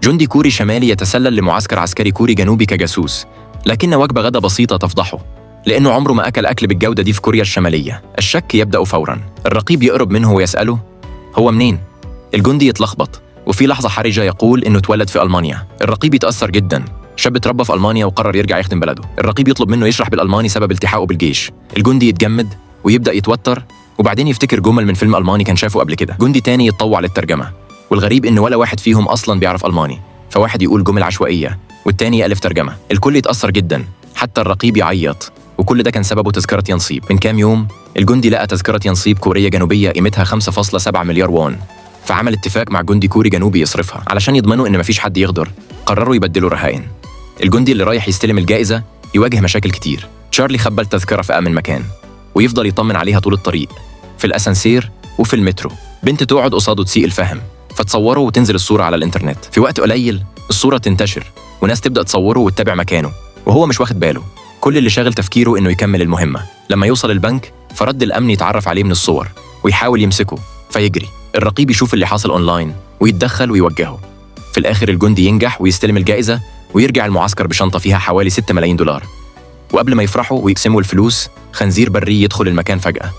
جندي كوري شمالي يتسلل لمعسكر عسكري كوري جنوبي كجاسوس، لكن وجبة غدا بسيطة تفضحه، لأنه عمره ما أكل بالجودة دي في كوريا الشمالية. الشك يبدأ فوراً. الرقيب يقرب منه ويسأله: هو منين؟ الجندي يتلخبط، وفي لحظة حرجة يقول إنه اتولد في ألمانيا. الرقيب يتأثر جداً، شاب اتربى في ألمانيا وقرر يرجع يخدم بلده. الرقيب يطلب منه يشرح بالألماني سبب التحاقه بالجيش. الجندي يتجمد ويبدأ يتوتر، وبعدين يفتكر جمل من فيلم ألماني كان شافه قبل كده. جندي تاني يتطوع للترجمة، والغريب إن ولا واحد فيهم أصلاً بيعرف ألماني، فواحد يقول جمل عشوائية والتاني يألف ترجمة. الكل يتأثر جداً، حتى الرقيب يعيط. وكل ده كان سببه تذكرة ينصيب. من كام يوم الجندي لقى تذكرة ينصيب كورية جنوبية قيمتها 5.7 مليار وون، فعمل اتفاق مع جندي كوري جنوبي يصرفها. علشان يضمنوا إن مفيش حد يغدر، قرروا يبدلوا رهائن. الجندي اللي رايح يستلم الجائزة يواجه مشاكل كتير. تشارلي خبى التذكرة في آمن مكان، ويفضل يطمن عليها طول الطريق، في الأسانسير وفي المترو. بنت تقعد قصاده تسيء الفهم، فتصوره وتنزل الصورة على الإنترنت. في وقت قليل الصورة تنتشر، وناس تبدأ تصوره وتتابع مكانه، وهو مش واخد باله. كل اللي شاغل تفكيره إنه يكمل المهمة. لما يوصل البنك، فرد الأمن يتعرف عليه من الصور ويحاول يمسكه، فيجري. الرقيب يشوف اللي حاصل أونلاين ويتدخل ويوجهه. في الآخر الجندي ينجح ويستلم الجائزة، ويرجع المعسكر بشنطة فيها حوالي 6 ملايين دولار. وقبل ما يفرحوا ويقسموا الفلوس، خنزير بري يدخل المكان فجأة.